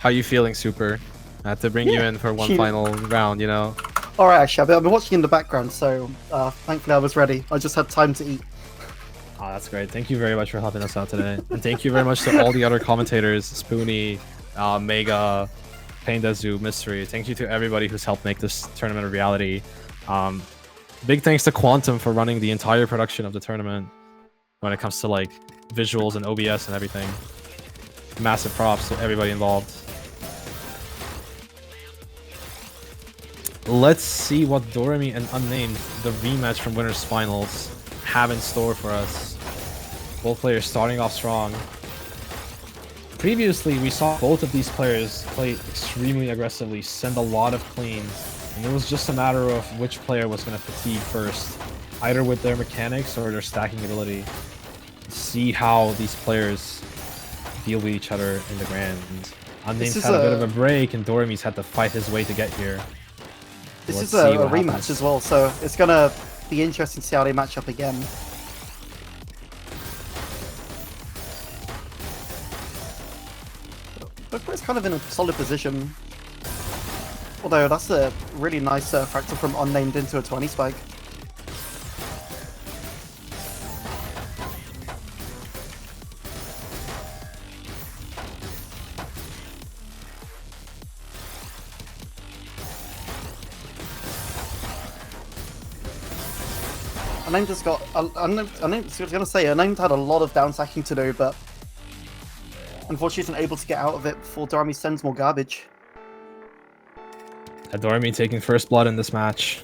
How you feeling, Super? I had to bring you in for one final round, you know? Alright, actually, I've been watching in the background, so thankfully I was ready. I just had time to eat. Oh, that's great. Thank you very much for helping us out today. And thank you very much to all the other commentators, Spoonie, Mega, Paindazu, Mystery. Thank you to everybody who's helped make this tournament a reality. Big thanks to Quantum for running the entire production of the tournament when it comes to like visuals and OBS and everything. Massive props to everybody involved. Let's see what Doremi and Unnamed, the rematch from Winners Finals, have in store for us. Both players starting off strong. Previously, we saw both of these players play extremely aggressively, send a lot of cleans, and it was just a matter of which player was going to fatigue first, either with their mechanics or their stacking ability. See how these players deal with each other in the grand. Unnamed's had a bit of a break, and Doremi's had to fight his way to get here. This is a rematch as well, so it's gonna be interesting to see how they match up again. Both players kind of in a solid position. Although that's a really nice fractal from Unnamed into a 20 spike. Unnamed just got. Unnamed had a lot of down stacking to do, but unfortunately isn't able to get out of it before Doremi sends more garbage. Doremi taking first blood in this match.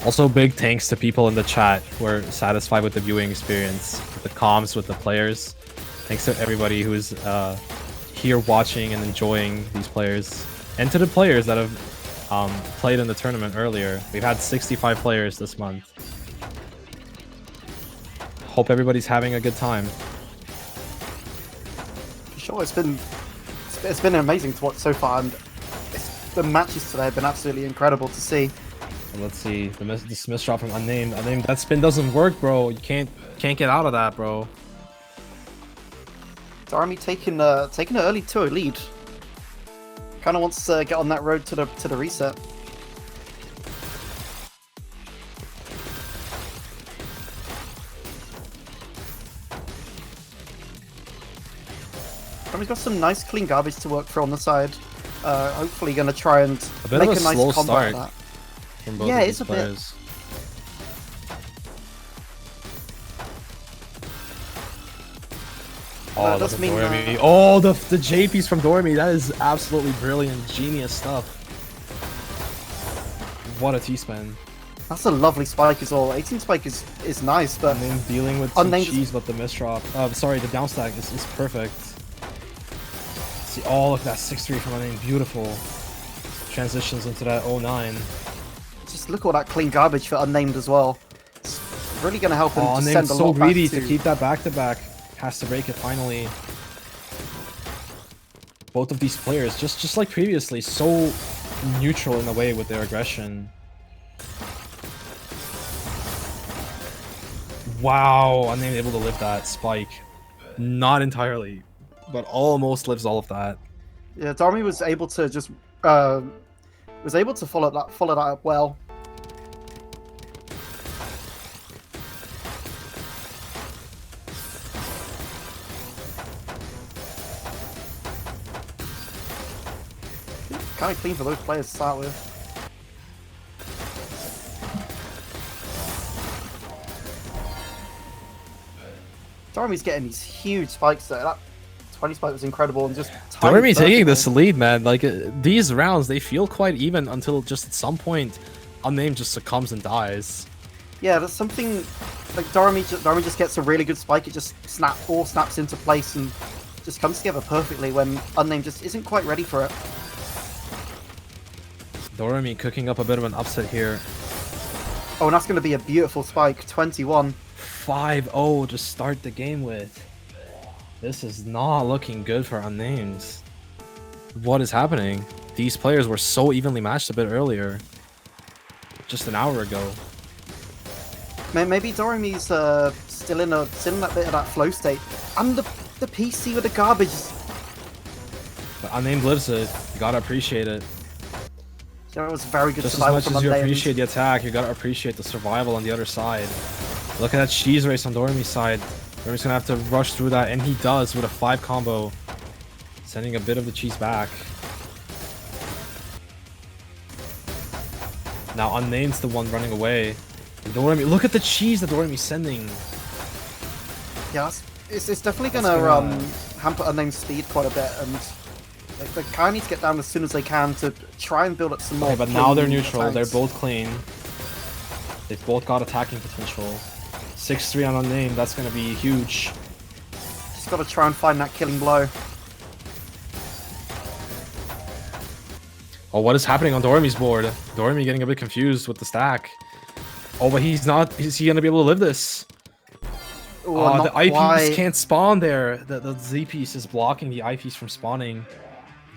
Also, big thanks to people in the chat who are satisfied with the viewing experience, with the comms, with the players. Thanks to everybody who is here watching and enjoying these players, and to the players that have played in the tournament earlier. We've had 65 players this month. Hope everybody's having a good time. For sure, it's been amazing to watch so far, and the matches today have been absolutely incredible to see. So let's see this miss drop from Unnamed. Unnamed, that spin doesn't work, bro. You can't get out of that, bro. Doremi taking an early 2-0 lead. Kind of wants to get on that road to the reset. Doremi's got some nice clean garbage to work for on the side. Hopefully going to try and make a nice combo of that. From both of these players. Oh, that's Doremi. Oh, the JPs from Doremi. That is absolutely brilliant, genius stuff. What a T-spin. That's a lovely spike as well. 18 spike is nice, but Unnamed dealing with some cheese, but the misdrop. Sorry, the down stack is perfect. See, oh, look at that 6-3 from Unnamed. Beautiful. Transitions into that 0-9. Just look at all that clean garbage for Unnamed as well. It's really going to help him to send a lot so greedy back to keep that back-to-back. Has to break it finally. Both of these players, just like previously, so neutral in a way with their aggression. Wow, Unnamed able to live that spike. Not entirely, but almost lives all of that. Yeah, Doremi was able to just follow that up well. Kind of clean for those players to start with. Doremi's getting these huge spikes there. That 20 spike was incredible, and just Doremi taking this lead, man. Like these rounds, they feel quite even until just at some point, Unnamed just succumbs and dies. Yeah, there's something like Doremi just gets a really good spike. It just snaps into place and just comes together perfectly when Unnamed just isn't quite ready for it. Doremi cooking up a bit of an upset here. Oh, and that's going to be a beautiful spike. 21. 5-0 to start the game with. This is not looking good for Unnamed. What is happening? These players were so evenly matched a bit earlier. Just an hour ago. Maybe Doremy's still in that bit of that flow state, and the PC with the garbage. But Unnamed lives it. You gotta appreciate it. That was very good Just as survival much from as you Unnamed. appreciate the attack, you gotta appreciate the survival on the other side. Look at that cheese race on Doremy's side. Doremy's gonna have to rush through that, and he does with a 5 combo, sending a bit of the cheese back. Now Unnamed's the one running away. Doremy, look at the cheese that Doremy's sending. Yeah, it's definitely gonna hamper Unnamed's speed quite a bit, and they kind of need to get down as soon as they can to try and build up some more. Okay, but now they're neutral. attacks. They're both clean. They've both got attacking potential. 6-3 on Unnamed. That's gonna be huge. Just gotta try and find that killing blow. Oh, what is happening on Doremy's board? Doremy getting a bit confused with the stack. Oh, but he's not. Is he gonna be able to live this? Ooh, The eyepiece can't spawn there. The Z piece is blocking the eyepiece from spawning.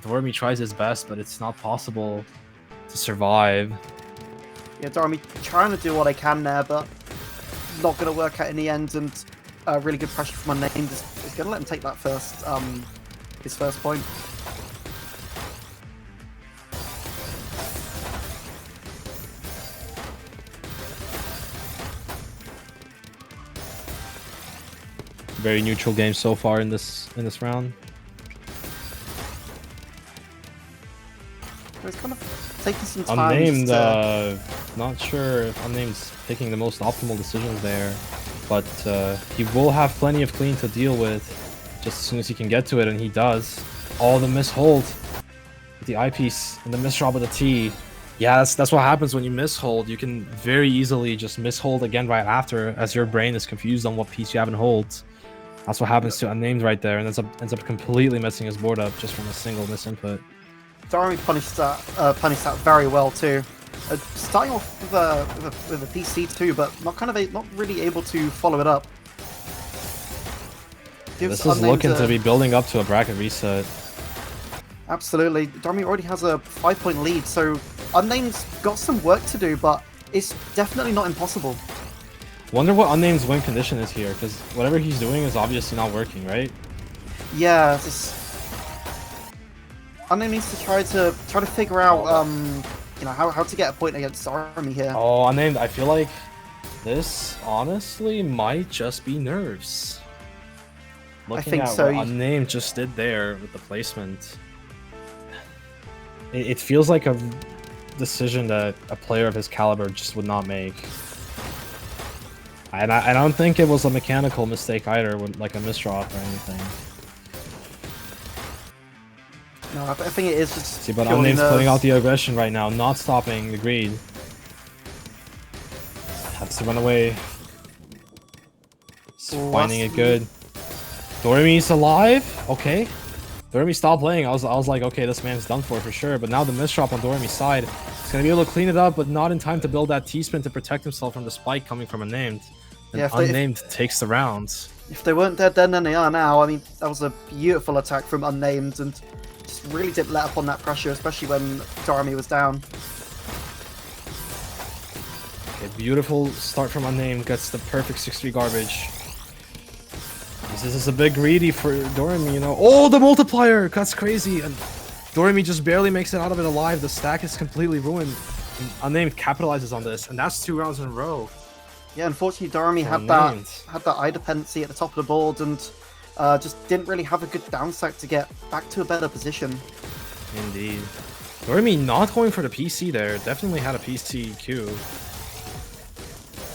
Doremy tries his best, but it's not possible to survive. Yeah, Doremy trying to do what I can there, but not gonna work out in the end. And really good pressure from Unnamed is gonna let him take that first, his first point. Very neutral game so far in this round. It's kind of taking some time. Unnamed, not sure if Unnamed's picking the most optimal decisions there, but he will have plenty of clean to deal with just as soon as he can get to it, and he does. Oh, the mishold with the eyepiece and the misdrop with the T. Yeah, that's what happens when you mishold. You can very easily just mishold again right after, as your brain is confused on what piece you haven't hold. That's what happens to Unnamed right there, and ends up completely messing his board up just from a single misinput. Doremy punished that very well too. Starting off with a PC too, but not really able to follow it up. This is looking to be building up to a bracket reset. Absolutely, Doremy already has a 5-point lead, so Unnamed's got some work to do, but it's definitely not impossible. Wonder what Unnamed's win condition is here, because whatever he's doing is obviously not working, right? Yeah, Unnamed needs to try to figure out, you know, how to get a point against Doremy here. Oh, Unnamed, I feel like this honestly might just be nerves. Looking at what Unnamed just did there with the placement, it feels like a decision that a player of his caliber just would not make. And I don't think it was a mechanical mistake either, like a misdrop or anything. No, I think it is just. See, but Unnamed's putting out the aggression right now, not stopping the greed. Has to run away. Finding it good. Doremy's alive? Okay. Doremy stopped playing. I was like, okay, this man's done for sure. But now the misdrop on Doremy's side. He's gonna be able to clean it up, but not in time to build that T-spin to protect himself from the spike coming from Unnamed. And yeah, Unnamed takes the rounds. If they weren't dead then they are now. I mean, that was a beautiful attack from Unnamed, and just really didn't let up on that pressure, especially when Doremy was down. A beautiful start from Unnamed, gets the perfect 6-3 garbage. This is a bit greedy for Doremy, you know. Oh, the multiplier! That's crazy! And Doremy just barely makes it out of it alive. The stack is completely ruined. And Unnamed capitalizes on this, and that's 2 rounds in a row. Yeah, unfortunately Doremy had that eye dependency at the top of the board, and just didn't really have a good downside to get back to a better position. Indeed. Doremy not going for the PC there. Definitely had a PC queue.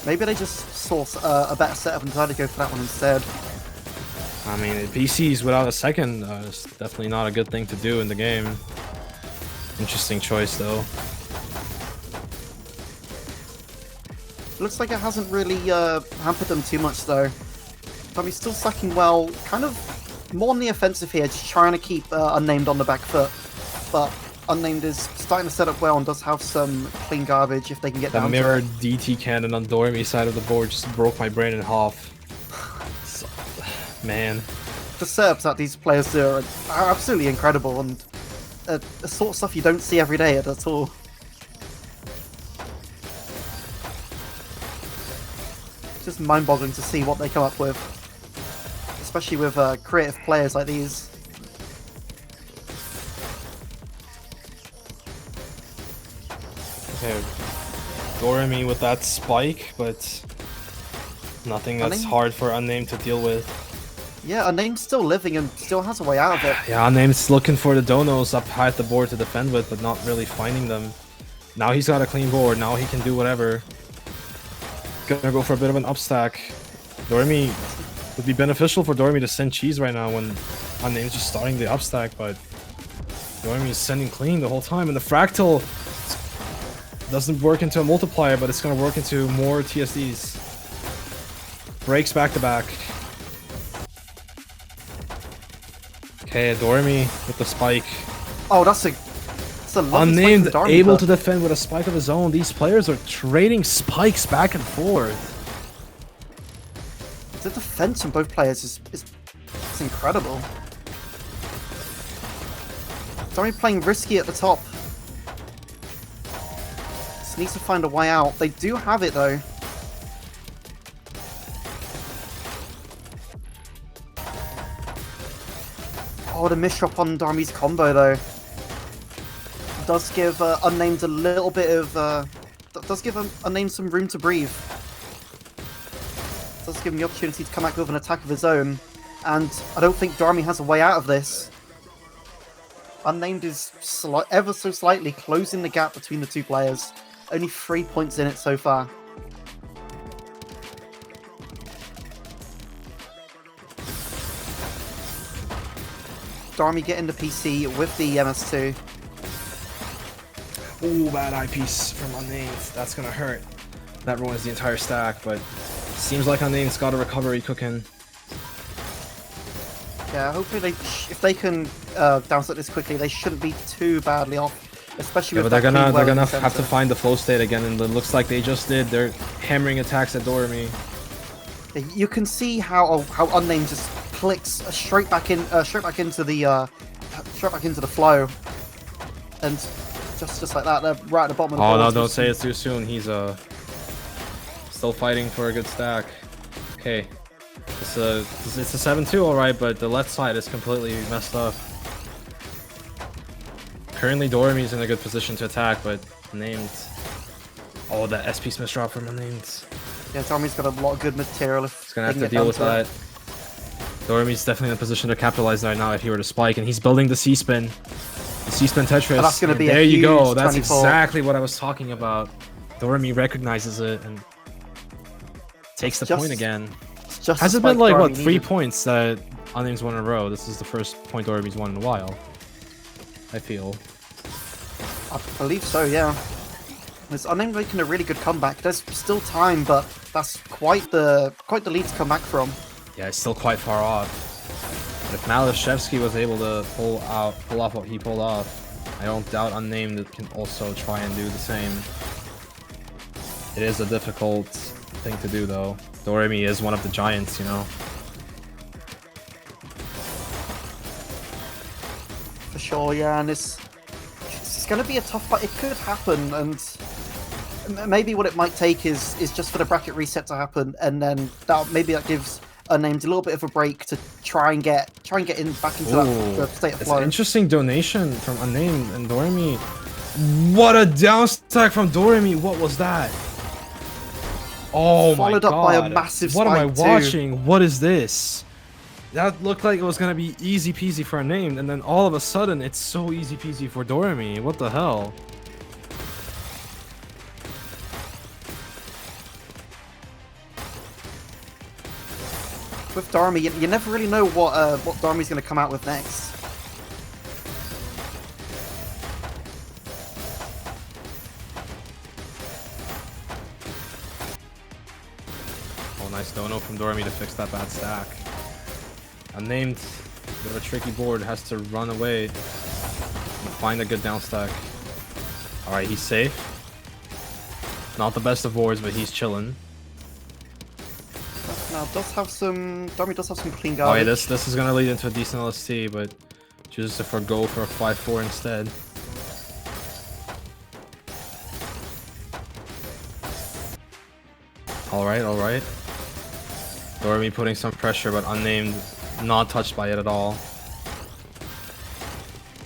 Maybe they just saw a better setup and decided to go for that one instead. I mean, PCs without a second is definitely not a good thing to do in the game. Interesting choice, though. Looks like it hasn't really hampered them too much, though. Doreme's still stacking well, kind of more on the offensive here, just trying to keep Unnamed on the back foot. But Unnamed is starting to set up well and does have some clean garbage if they can get down to it. The mirrored DT cannon on Doremy's side of the board just broke my brain in half. Man. The setups that these players do are absolutely incredible, and the sort of stuff you don't see every day at all. just mind-boggling to see what they come up with, especially with creative players like these. Okay, Doremi with that spike, but nothing that's hard for Unnamed to deal with. Yeah, Unname's still living and still has a way out of it. Yeah, Unnamed's looking for the donos up high at the board to defend with, but not really finding them. Now he's got a clean board, now he can do whatever. Gonna go for a bit of an upstack. Doremi would be beneficial for Doremi to send cheese right now when Unnamed's just starting the upstack, but Doremi's sending clean the whole time, and the fractal doesn't work into a multiplier, but it's gonna work into more TSDs. Breaks back to back. Okay, Doremi with the spike. Oh, that's a lovely Unnamed spike from Doremi, able but to defend with a spike of his own. These players are trading spikes back and forth. the defense from both players is incredible. Doremi playing risky at the top. Just needs to find a way out. They do have it though. Oh, the misdrop on Doremi's combo though. Does give Unnamed a little bit of... does give Unnamed some room to breathe. Does give him the opportunity to come back with an attack of his own. And I don't think Doremi has a way out of this. Unnamed is ever so slightly closing the gap between the two players. Only 3 points in it so far. Doremi getting the PC with the MS2. Ooh, bad eyepiece from Unnamed. That's gonna hurt. That ruins the entire stack, but seems like Unnamed's got a recovery cooking. Yeah, hopefully if they can downset this quickly, they shouldn't be too badly off. Especially with but they're that gonna have to find the flow state again, and it looks like they just did. They're hammering attacks at Doremi. You can see how Unnamed just clicks straight back into the flow, and just like that, they're right at the bottom of the board. Oh no! Don't say it too soon. He's still fighting for a good stack. Okay, it's a 7-2, all right, but the left side is completely messed up. Currently, Doremi's in a good position to attack, but Unnamed. Oh, that SP Smith drop from Unnamed. Yeah, Doremi's got a lot of good material. He's gonna have to deal with that. Doremi's definitely in a position to capitalize right now if he were to spike, and he's building the C-spin. The C-spin Tetris. That's gonna be there you go. That's 24. exactly what I was talking about. Doremi recognizes it and takes the point again. Has it been like, what, 3 points that Unnamed's won in a row? This is the first point Doremi's won in a while, I feel. I believe so, yeah. It's Unnamed making a really good comeback. There's still time, but that's quite the lead to come back from. Yeah, it's still quite far off. But if Malashevsky was able to pull off what he pulled off, I don't doubt Unnamed can also try and do the same. It is a difficult thing to do, though. Doremi is one of the giants, you know. For sure, yeah, and it's going to be a tough fight. It could happen, and maybe what it might take is just for the bracket reset to happen, and then maybe that gives Unnamed a little bit of a break to try and get in back into that state of flow. It's an interesting donation from Unnamed and Doremi. What a downstack from Doremi! What was that? Oh my god! Followed up by a massive spike. What am I watching? What is this? That looked like it was gonna be easy peasy for Unnamed, and then all of a sudden it's so easy peasy for Doremi. What the hell? With Doremi, you never really know what Doremi's going to come out with next. Oh, nice dono from Doremi to fix that bad stack. Unnamed, bit of a tricky board, has to run away and find a good down stack. Alright, he's safe. Not the best of boards, but he's chilling. Now Doremi does have some clean guard. Oh yeah, garbage. this is gonna lead into a decent LST, but chooses to forgo for a 5-4 instead. Alright. Doremy putting some pressure, but Unnamed not touched by it at all.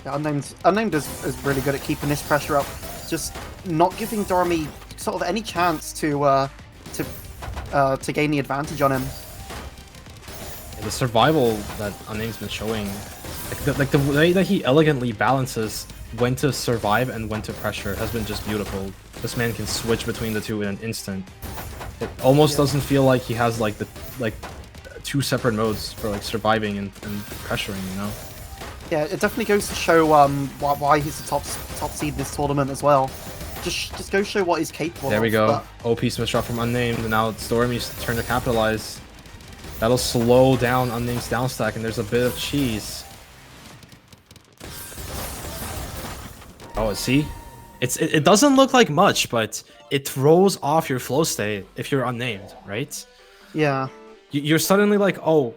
Yeah, Unnamed is really good at keeping this pressure up, just not giving Doremy sort of any chance to gain the advantage on him. Yeah, the survival that Unnamed's been showing, like the way that he elegantly balances when to survive and when to pressure has been just beautiful. This man can switch between the two in an instant. It almost doesn't feel like he has like two separate modes for like surviving and pressuring, you know? Yeah, it definitely goes to show why he's the top seed in this tournament as well. Just go show what he's capable of. There we go. OP Smith drop from Unnamed, and now it's Doremy's turn to capitalize. That'll slow down Unnamed's downstack, and there's a bit of cheese. Oh, see? It doesn't look like much, but it throws off your flow state if you're Unnamed, right? Yeah. You're suddenly like, oh,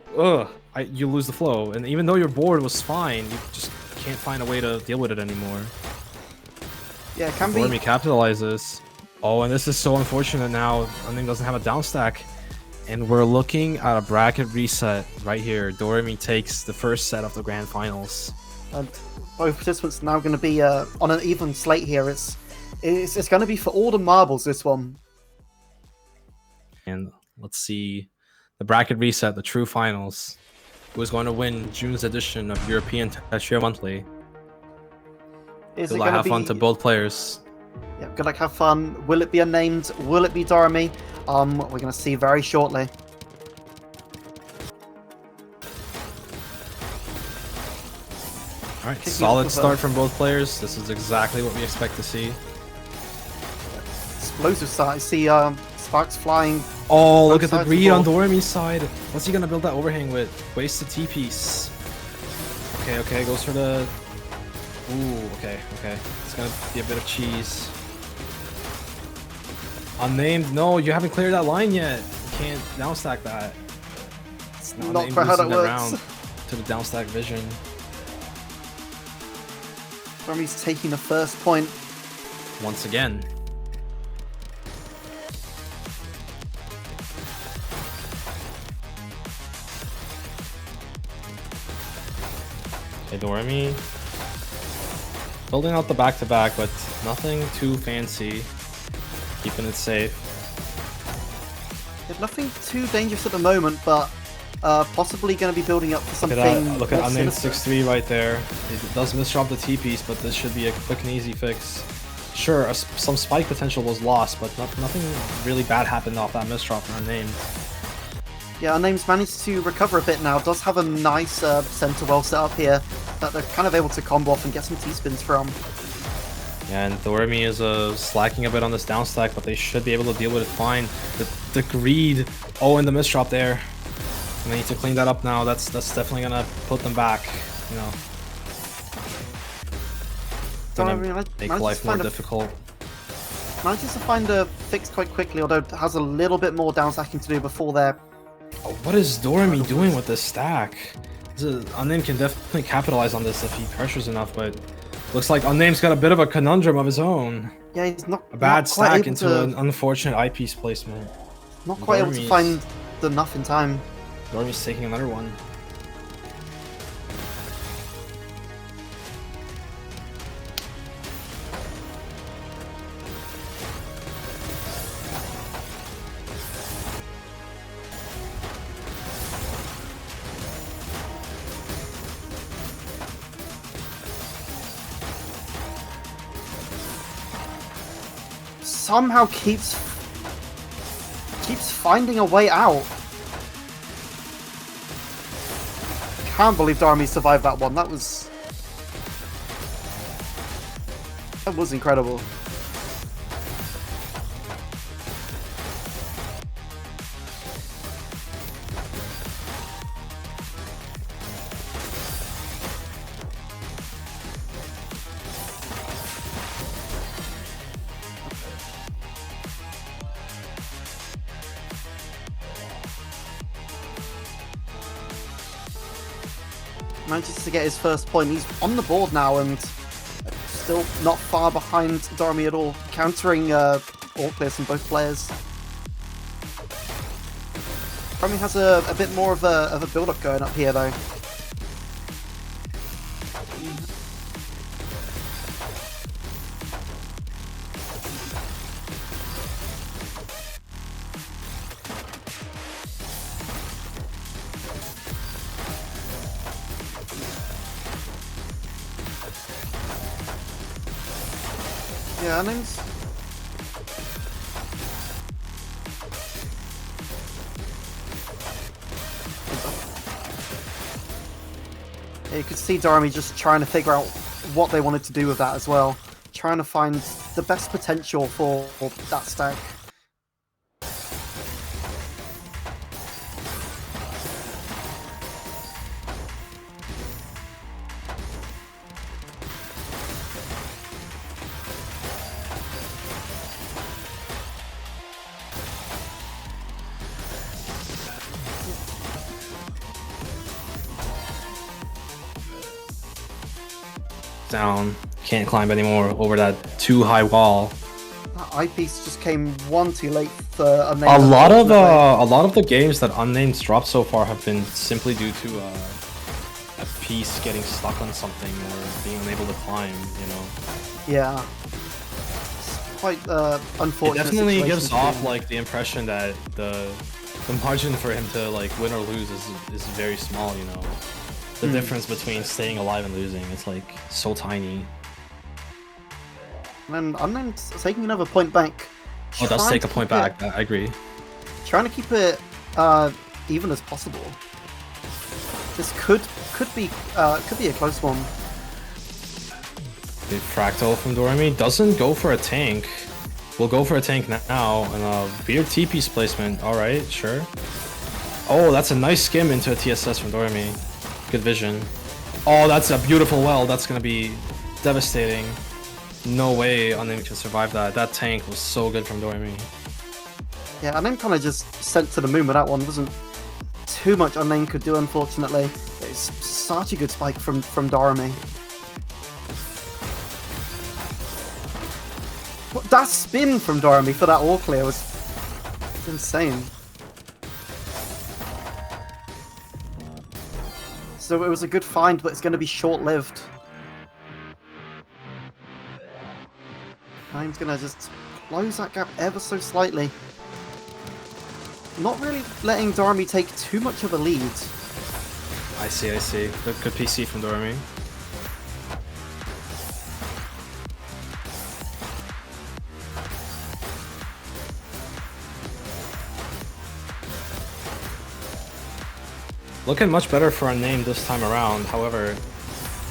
you lose the flow, and even though your board was fine, you just can't find a way to deal with it anymore. Yeah, it can be. Doremy capitalizes. Oh, and this is so unfortunate now. Unnamed doesn't have a downstack. And we're looking at a bracket reset right here. Doremy takes the first set of the grand finals. And both participants now going to be on an even slate here. It's going to be for all the marbles, this one. And let's see the bracket reset, the true finals. Who is going to win June's edition of European Tetria Monthly? Good luck, have fun to both players. Yeah, good luck, have fun. Will it be Unnamed? Will it be Doremy? We're going to see very shortly. Alright, solid start from both players. This is exactly what we expect to see. Explosive start. I see sparks flying. Oh, look at the greed on Doremy's side. What's he going to build that overhang with? Wasted T-piece. Okay, goes for the... Ooh, okay. It's going to be a bit of cheese. Unnamed, no, you haven't cleared that line yet. You can't downstack that. It's not quite how that works. To the downstack vision. Doremy's taking the first point. Once again. Okay, Doremy. Building out the back-to-back, but nothing too fancy. Keeping it safe. Yeah, nothing too dangerous at the moment, but possibly going to be building up for something. Look at Unnamed 6-3 right there. It does misdrop the T-piece, but this should be a quick and easy fix. Sure, some spike potential was lost, but nothing really bad happened off that misdrop for Unnamed. Yeah, Unnamed's managed to recover a bit now. Does have a nice center well set up here that they're kind of able to combo off and get some T-spins from. Yeah, and Doremy is slacking a bit on this downstack, but they should be able to deal with it fine. The greed, and the misdrop there. And they need to clean that up now. That's definitely gonna put them back, you know. Gonna make life more difficult. Manages to find a fix quite quickly, although it has a little bit more downstacking to do before they're... Oh, what is Doremy doing with this stack? Unnamed can definitely capitalize on this if he pressures enough, but looks like Unnamed's got a bit of a conundrum of his own. Yeah, he's not a bad stack into an unfortunate eyepiece placement. Not quite able to find enough in time. Doremy's taking another one. Somehow keeps finding a way out. Can't believe Doremy survived that one. That was incredible. Manages to get his first point. He's on the board now and still not far behind Doremy at all, countering all clears from both players. Probably has a bit more of a build-up going up here, though. Yeah, Unnamed. Yeah, you could see DOREMY just trying to figure out what they wanted to do with that as well. Trying to find the best potential for that stack. Down. Can't climb anymore over that too high wall. That eyepiece just came one too late for Unnamed. A lot of the games that Unnamed dropped so far have been simply due to a piece getting stuck on something or being unable to climb. You know. Yeah. It's quite unfortunate. It definitely situation gives to be off in. like the impression that the margin for him to like win or lose is very small. You know. The difference between staying alive and losing is like so tiny. And then Unnamed taking another point back. Oh, it does Trying take a to point keep back. I agree. Trying to keep it even as possible. This could be a close one. The Fractal from DOREMY doesn't go for a tank. We'll go for a tank now, and a weird T-piece placement. Alright, sure. Oh, that's a nice skim into a TSS from DOREMY. Good vision. Oh, that's a beautiful well. That's gonna be devastating. No way Unnamed can survive that. That tank was so good from DOREMY. Yeah, Unnamed kind of just sent to the moon with that one. Wasn't too much Unnamed could do, unfortunately. It's such a good spike from DOREMY. What, that spin from DOREMY for that all clear was insane. So it was a good find, but it's going to be short-lived. I'm going to just close that gap ever so slightly. Not really letting DOREMY take too much of a lead. I see. Good PC from DOREMY. Looking much better for Unnamed this time around. However,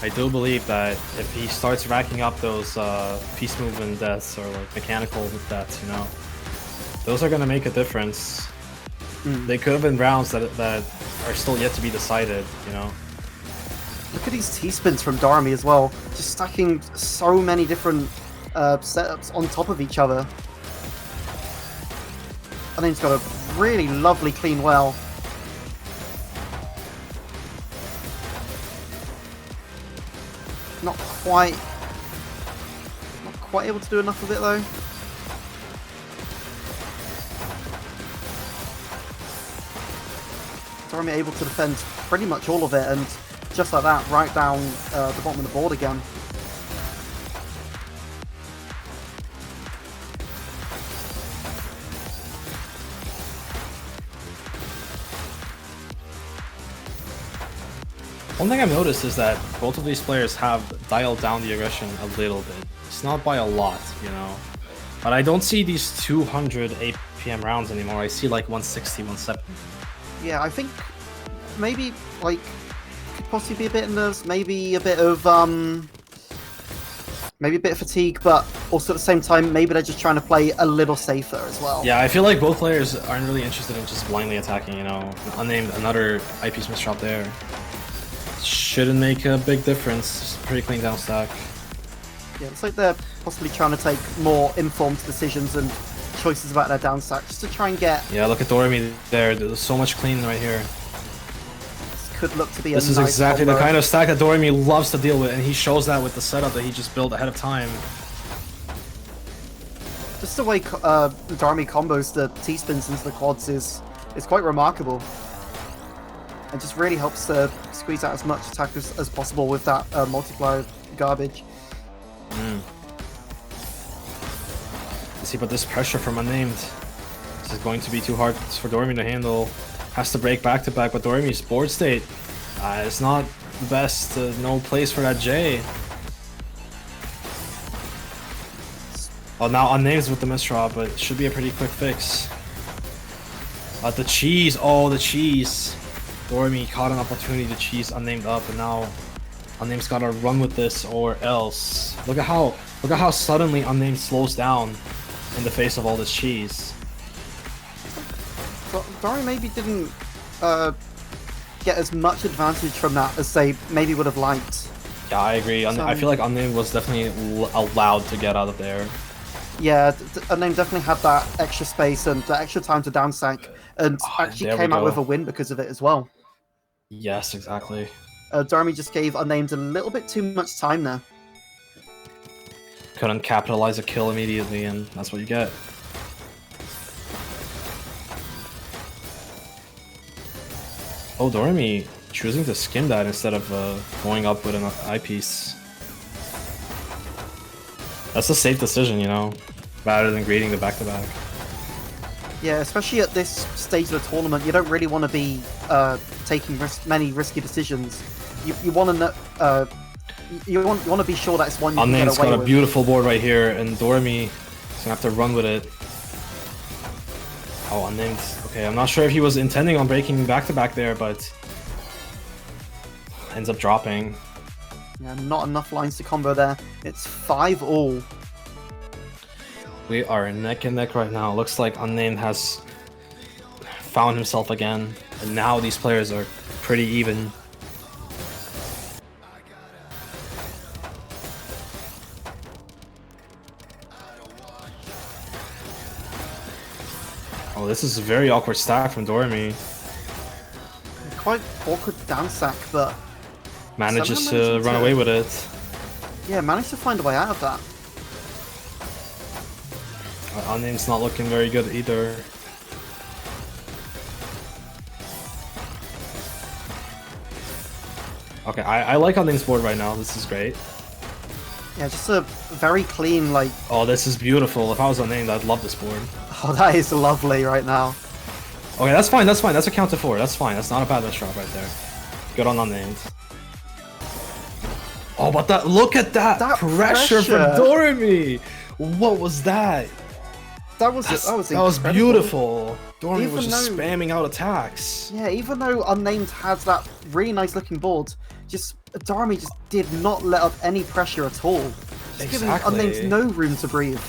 I do believe that if he starts racking up those piece movement deaths or like mechanical deaths, you know, those are gonna make a difference. They could have been rounds that are still yet to be decided, you know. Look at these T-spins from DOREMY as well. Just stacking so many different setups on top of each other. I think he's got a really lovely clean well. Not quite able to do enough of it though. DOREMY able to defend pretty much all of it, and just like that, right down the bottom of the board again. One thing I've noticed is that both of these players have dialed down the aggression a little bit. It's not by a lot, you know. But I don't see these 200 APM rounds anymore. I see like 160, 170. Yeah, I think maybe like could possibly be a bit of nerves, maybe a bit of fatigue, but also at the same time maybe they're just trying to play a little safer as well. Yeah, I feel like both players aren't really interested in just blindly attacking, you know. Unnamed, another eyepiece misdrop there. Shouldn't make a big difference. Just pretty clean down stack. Yeah, it's like they're possibly trying to take more informed decisions and choices about their down stack just to try and get. Yeah, look at DOREMY there. There's so much clean right here. This could look to be This a is nice exactly combo. the kind of stack that DOREMY loves to deal with, and he shows that with the setup that he just built ahead of time. Just the way DOREMY combos the T-spins into the quads is is quite remarkable. It just really helps squeeze out as much attack as possible with that multiplier garbage. See, but this pressure from Unnamed, this is going to be too hard for Doremy to handle. Has to break back to back, but Doremy's board state is not the best. No place for that J. Oh, now Unnamed's with the misdraw, but it should be a pretty quick fix. The cheese, oh, the cheese. Doremy caught an opportunity to cheese Unnamed up, and now Unnamed's gotta run with this or else. Look at how suddenly Unnamed slows down in the face of all this cheese. Doremy maybe didn't get as much advantage from that as they maybe would have liked. Yeah, I agree. I feel like Unnamed was definitely allowed to get out of there. Yeah, Unnamed definitely had that extra space and the extra time to downsack, and actually came out with a win because of it as well. Yes, exactly. Doremy just gave Unnamed a little bit too much time there. Couldn't capitalize a kill immediately, and that's what you get. Oh, Doremy choosing to skim that instead of going up with an eyepiece. That's a safe decision, you know, rather than grading the back-to-back. Yeah, especially at this stage of the tournament, you don't really want to be taking many risky decisions. You want to you want to be sure that it's one you can get away with. Unnamed's got a beautiful board right here, and Doremy is gonna have to run with it. Oh, Unnamed. Okay, I'm not sure if he was intending on breaking back-to-back there, but ends up dropping. Yeah, not enough lines to combo there. It's 5-all. We are neck and neck right now. Looks like Unnamed has found himself again, and now these players are pretty even. Oh, this is a very awkward stack from Doremy. Quite awkward downsack, but manages to run away with it. Yeah, managed to find a way out of that. Unnamed's not looking very good either. Okay, I like Unnamed's board right now. This is great. Yeah, just a very clean, like... Oh, this is beautiful. If I was Unnamed, I'd love this board. Oh, that is lovely right now. Okay, that's fine, that's fine. That's a counter 4. That's fine. That's not a bad misdraw right there. Good on Unnamed. Oh, but that, look at that pressure from Doremy! What was that? That was beautiful. Doremy was just spamming out attacks. Yeah, even though Unnamed has that really nice looking board, Doremy just did not let up any pressure at all. Just giving Unnamed no room to breathe.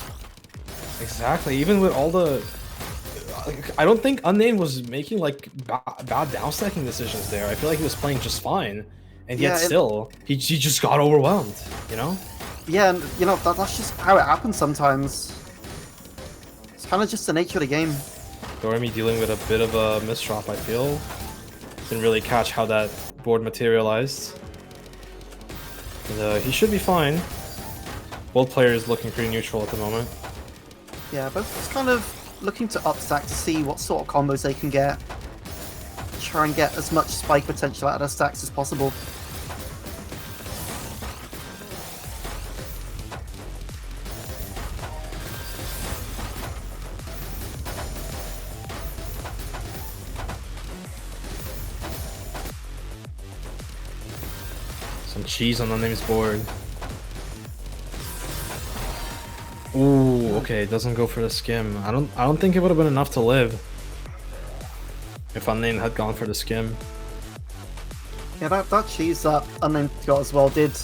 Exactly, even with all the... I don't think Unnamed was making like bad downstacking decisions there. I feel like he was playing just fine. And yet still, he just got overwhelmed, you know? Yeah, and you know, that's just how it happens sometimes. It's kind of just the nature of the game. Doremy dealing with a bit of a misdrop, I feel. Didn't really catch how that board materialized. And, he should be fine. Both players looking pretty neutral at the moment. Yeah, both just kind of looking to upstack to see what sort of combos they can get. Try and get as much spike potential out of their stacks as possible. Some cheese on Unnamed's board. Ooh, okay, it doesn't go for the skim. I don't think it would have been enough to live if Unnamed had gone for the skim. Yeah, that cheese that Unnamed got as well did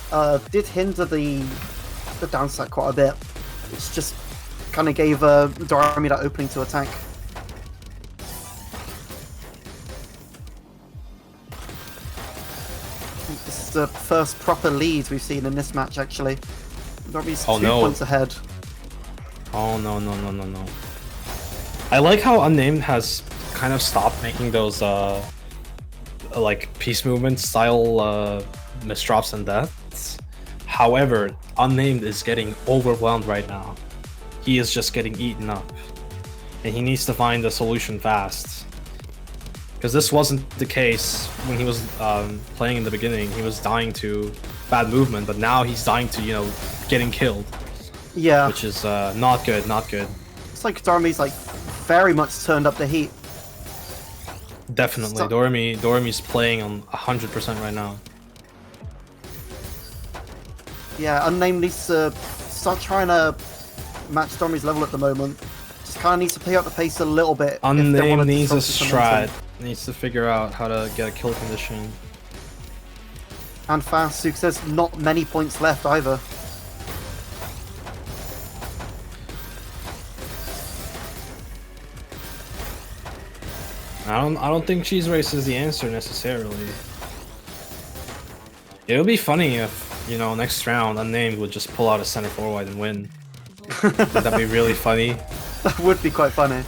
hinder the downstack quite a bit. It's just kind of gave Doremy that opening to attack. This is the first proper lead we've seen in this match, actually. Doremy's 2 points ahead. Oh no. I like how Unnamed has kind of stopped making those like piece movement style misdrops and deaths. However, Unnamed is getting overwhelmed right now. He is just getting eaten up. and he needs to find a solution fast. Because this wasn't the case when he was playing in the beginning. He was dying to bad movement, but now he's dying to, you know, getting killed. Yeah. Which is not good, not good. It's like Doremy's like very much turned up the heat. Definitely. Doremy's playing on 100% right now. Yeah, Unnamed needs to start trying to match Doremy's level at the moment. Just kind of needs to pick up the pace a little bit. Unnamed needs a strat. Needs to figure out how to get a kill condition. And fast, because there's not many points left either. I don't think cheese race is the answer necessarily. It would be funny if, you know, next round Unnamed would just pull out a center forward and win. Would that be really funny? That would be quite funny.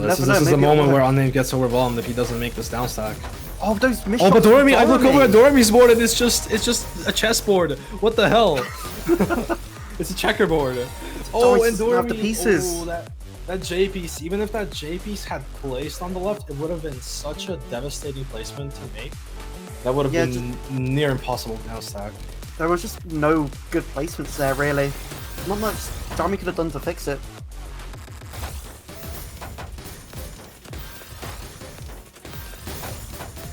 This is the moment where Unnamed gets overwhelmed if he doesn't make this down stack. Oh, those missions. Oh, but Doremy! I look over at Doremy's board and it's just a chessboard. What the hell? It's a checkerboard. Oh, and Doremy! The pieces. Oh, that J piece. Even if that J piece had placed on the left, it would have been such a devastating placement to make. That would have been near impossible down stack. There was just no good placements there, really. Not much Doremy could have done to fix it.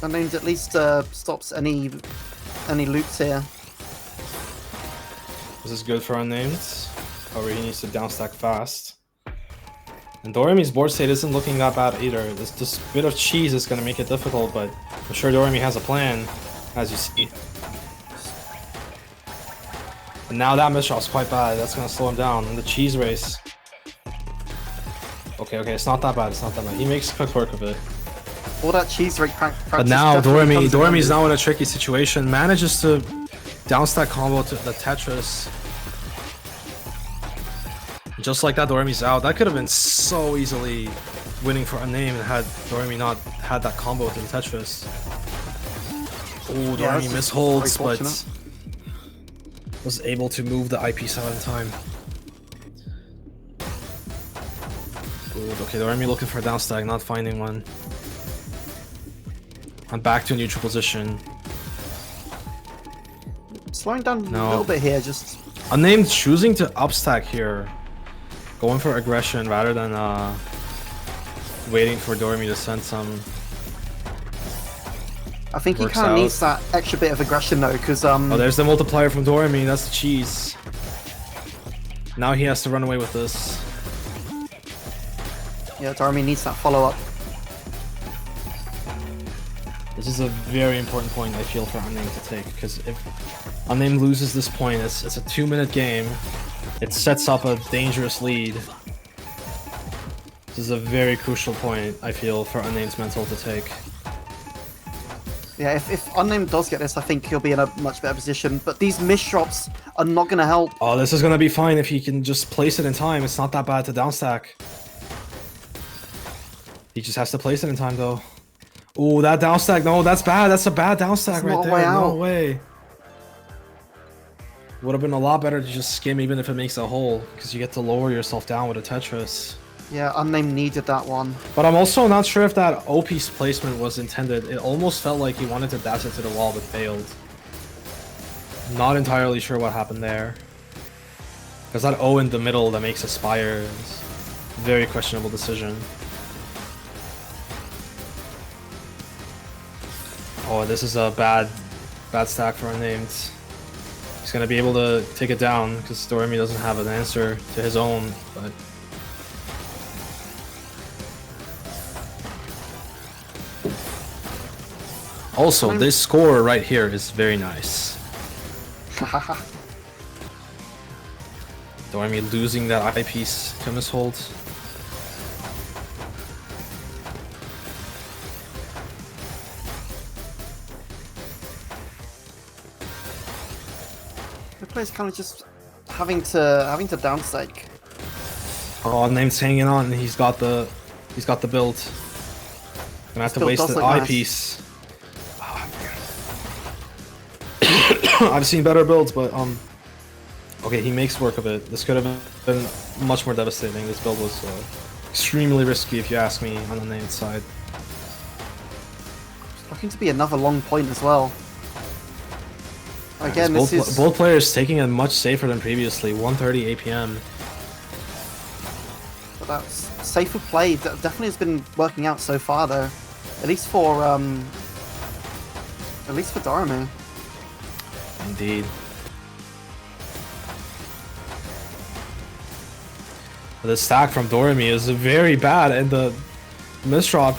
Unnamed at least stops any loops here. This is good for Unnamed. However, he needs to downstack fast. And Doremy's board state isn't looking that bad either. This bit of cheese is going to make it difficult, but I'm sure Doremy has a plan, as you see. And now that misshot's quite bad. That's going to slow him down in the cheese race. Okay, it's not that bad. It's not that bad. He makes quick work of it. All that cheese rate practice. But now Doremy's now in a tricky situation. Manages to downstack combo to the Tetris. Just like that, Doremy's out. That could have been so easily winning for Unnamed had Doremy not had that combo to the Tetris. Oh, Doremy misholds, but was able to move the eyepiece out in time. Good. Okay, Doremy looking for a downstack, not finding one. I'm back to a neutral position. Slowing down a little bit here, just... Unnamed choosing to upstack here. Going for aggression rather than waiting for Doremy to send some... I think he kind of needs that extra bit of aggression though, because... Oh, there's the multiplier from Doremy, that's the cheese. Now he has to run away with this. Yeah, Doremy needs that follow-up. This is a very important point, I feel, for Unnamed to take, because if Unnamed loses this point, it's a 2-minute game. It sets up a dangerous lead. This is a very crucial point, I feel, for Unnamed's mental to take. Yeah, if Unnamed does get this, I think he'll be in a much better position, but these misdrops are not going to help. Oh, this is going to be fine if he can just place it in time. It's not that bad to downstack. He just has to place it in time, though. Oh, that downstack. No, that's bad. That's a bad downstack right there. No way. Would have been a lot better to just skim even if it makes a hole, because you get to lower yourself down with a Tetris. Yeah, Unnamed needed that one. But I'm also not sure if that O-piece placement was intended. It almost felt like he wanted to dash it to the wall but failed. Not entirely sure what happened there. Because that O in the middle that makes a spire is a very questionable decision. Oh, this is a bad stack for Unnamed. He's going to be able to take it down because Doremy doesn't have an answer to his own, but... Also, this score right here is very nice. Doremy losing that eyepiece to mishold. The player's kind of just having to downstake. Oh, Unname's hanging on. He's got the build. Gonna have to waste the eyepiece. I've seen better builds, but Okay, he makes work of it. This could have been much more devastating. This build was extremely risky, if you ask me, on the Unnamed side. Looking to be another long point as well. Again, both players taking it much safer than previously. 130 APM. But that's safer play. Definitely has been working out so far, though. At least for DOREMY. Indeed. The stack from DOREMY is very bad, and the misdrop.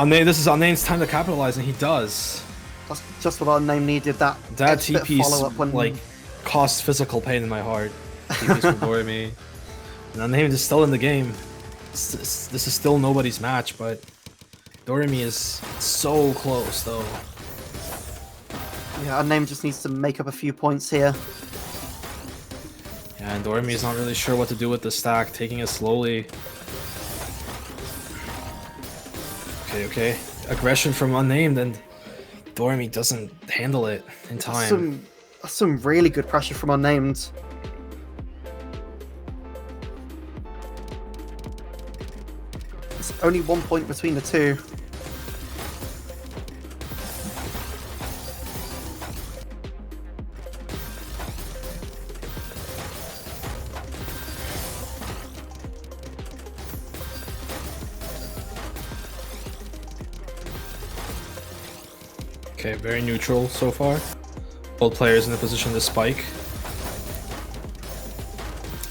This is Unnamed's time to capitalize, and he does. That's just what Unnamed needed. That TP's like cost physical pain in my heart. TP's from DOREMY, and Unnamed is still in the game. This is still nobody's match, but DOREMY is so close, though. Yeah, Unnamed just needs to make up a few points here. Yeah, and DOREMY is not really sure what to do with the stack, taking it slowly. Okay. Aggression from Unnamed, and DOREMY doesn't handle it in time. That's some really good pressure from Unnamed. There's only 1 point between the two. Okay, very neutral so far. Both players in a position to spike.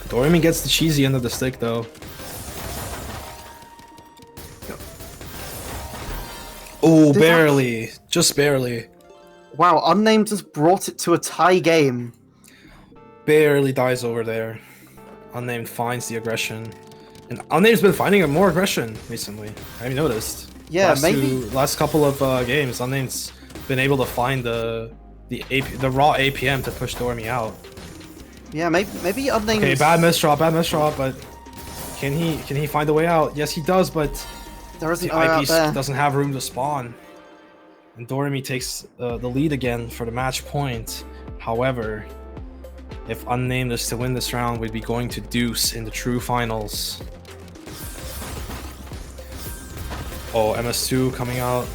DOREMY gets the cheesy end of the stick, though. Oh, barely. Just barely. Wow, Unnamed just brought it to a tie game. Barely dies over there. Unnamed finds the aggression. And Unnamed's been finding more aggression recently. Have you noticed? Yeah, Last couple of games, Unnamed's been able to find the raw APM to push DOREMY out. Yeah, maybe Unnamed. Okay, bad misdrop, but can he find a way out? Yes, he does, but there isn't the IP doesn't have room to spawn, and DOREMY takes the lead again for the match point. However, if Unnamed is to win this round, we'd be going to deuce in the true finals. Oh, MS2 coming out.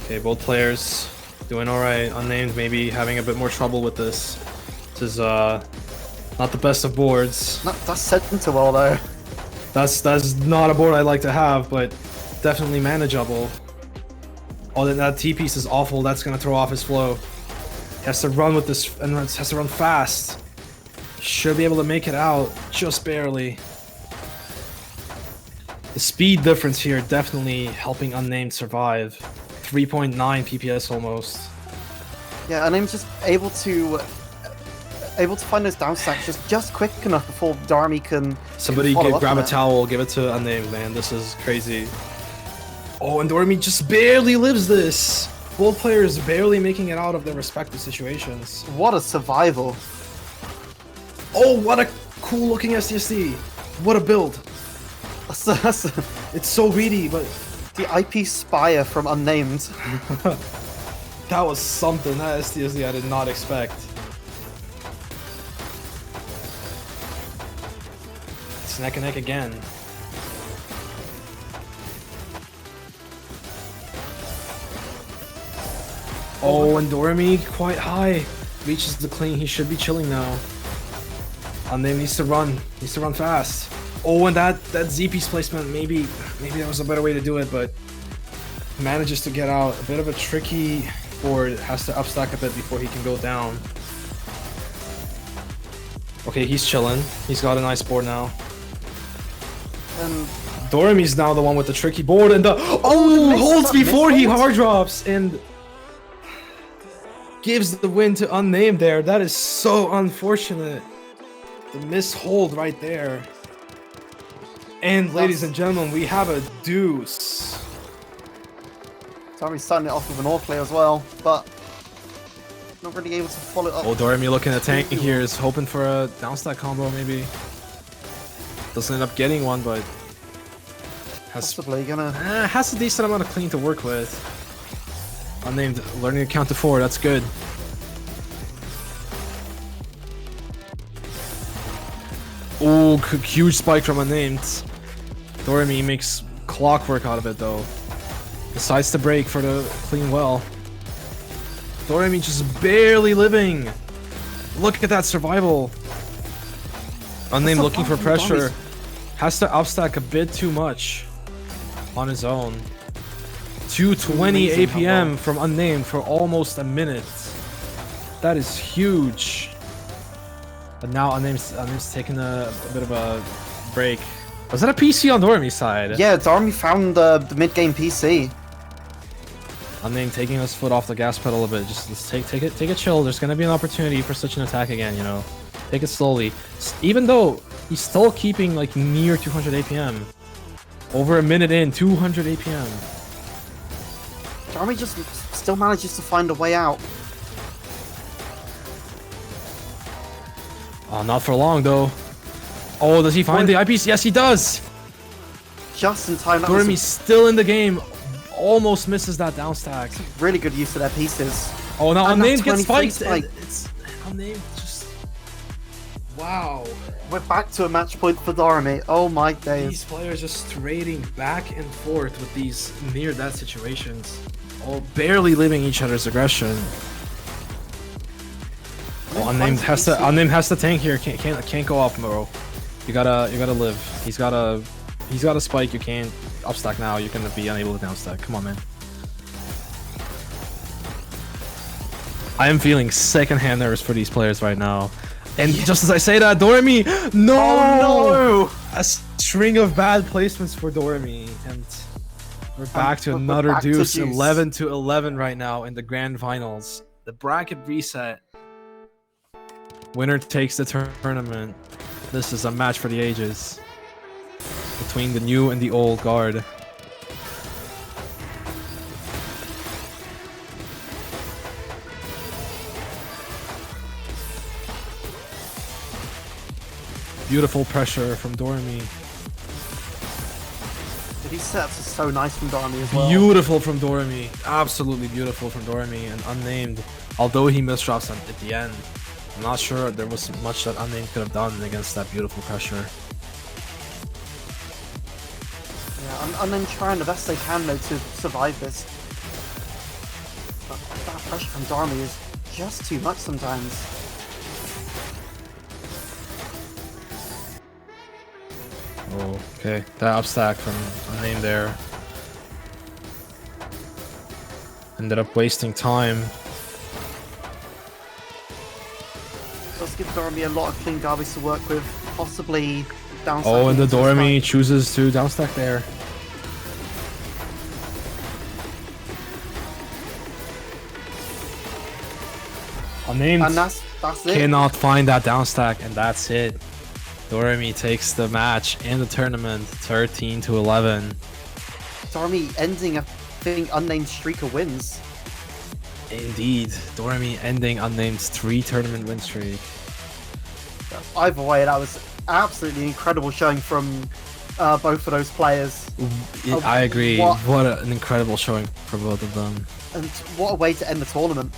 Okay, both players doing alright. Unnamed maybe having a bit more trouble with this. This is not the best of boards. That's sensible though. That's not a board I'd like to have, but definitely manageable. Oh, that T-piece is awful. That's gonna throw off his flow. He has to run with this, and has to run fast. Should be able to make it out, just barely. The speed difference here definitely helping Unnamed survive. 3.9 PPS almost. Yeah, Unnamed just able to find those down stacks just quick enough before DOREMY can. Somebody grab a towel, give it to Unnamed, man. This is crazy. Oh, and DOREMY just barely lives this. Both players barely making it out of their respective situations. What a survival! Oh, what a cool looking SDSD. What a build. It's so greedy, but the IP Spire from Unnamed. That was something. That SDSD I did not expect. It's neck and neck again. Oh, and DOREMY quite high. Reaches the clean. He should be chilling now. Unnamed needs to run. Needs to run fast. Oh, and that Z-piece placement, maybe that was a better way to do it, but manages to get out. A bit of a tricky board. Has to upstack a bit before he can go down. Okay, he's chilling. He's got a nice board now. And DOREMY's now the one with the tricky board, and the holds before he hard drops and gives the win to Unnamed there. That is so unfortunate. The missed hold right there. And ladies and gentlemen, we have a deuce. DOREMY's starting it off with an all clear as well, but not really able to follow it up. Oh, DOREMY looking at tank here, is hoping for a downstack combo maybe. Doesn't end up getting one, but possibly gonna has a decent amount of clean to work with. Unnamed learning to count to 4, that's good. Oh, huge spike from Unnamed. Doremy makes clockwork out of it though. Decides to break for the clean well. Doremy just barely living. Look at that survival. Unnamed looking for pressure. Has to upstack a bit too much on his own. 220 APM from Unnamed for almost a minute. That is huge. But now Unnamed's taking a bit of a break. Was that a PC on Doremy's side? Yeah, Doremy found the mid-game PC. Unnamed taking his foot off the gas pedal a bit. Just let's take it chill. There's gonna be an opportunity for such an attack again, you know. Take it slowly. Even though he's still keeping like near 200 APM. Over a minute in, 200 APM. Doremy just still manages to find a way out. Oh, not for long though. Oh, does he find the eyepiece? Yes, he does. Just in time. Doremy's still in the game. Almost misses that down stack. Really good use of their pieces. Oh, now Unnamed gets spiked. Spike. It's Unnamed just. Wow. We're back to a match point for Doremy. Oh my days. These players just trading back and forth with these near-death situations. All barely living each other's aggression. Oh, Unnamed has to tank here. Can't go off, bro. You gotta live. He's got a spike. You can't upstack now. You're gonna be unable to downstack. Come on, man. I am feeling secondhand nervous for these players right now. And just as I say that, Doremy, no! Oh, no! A string of bad placements for Doremy, and we're back to another deuce. 11 to 11 right now in the grand finals. The bracket reset. Winner takes the tournament. This is a match for the ages between the new and the old guard. Beautiful pressure from Doremy. These setups are so nice from Doremy as well. Beautiful from Doremy. Absolutely beautiful from Doremy. And Unnamed, although he misdrops at the end, I'm not sure there was much that Unnamed could have done against that beautiful pressure. Yeah, and then trying the best they can though to survive this. But that pressure from Doremy is just too much sometimes. Oh, okay. That upstack from Unnamed there. Ended up wasting time. Does give Doremy a lot of clean garbage to work with, possibly downstack. Oh, and the Doremy chooses to downstack there. Unnamed. And that's it. Cannot find that downstack, and that's it. Doremy takes the match and the tournament 13 to 11. Doremy ending a unnamed streak of wins. Indeed, Doremy ending Unnamed's 3 tournament win streak. Either way, that was absolutely incredible showing from both of those players. I agree. What an incredible showing for both of them. And what a way to end the tournament.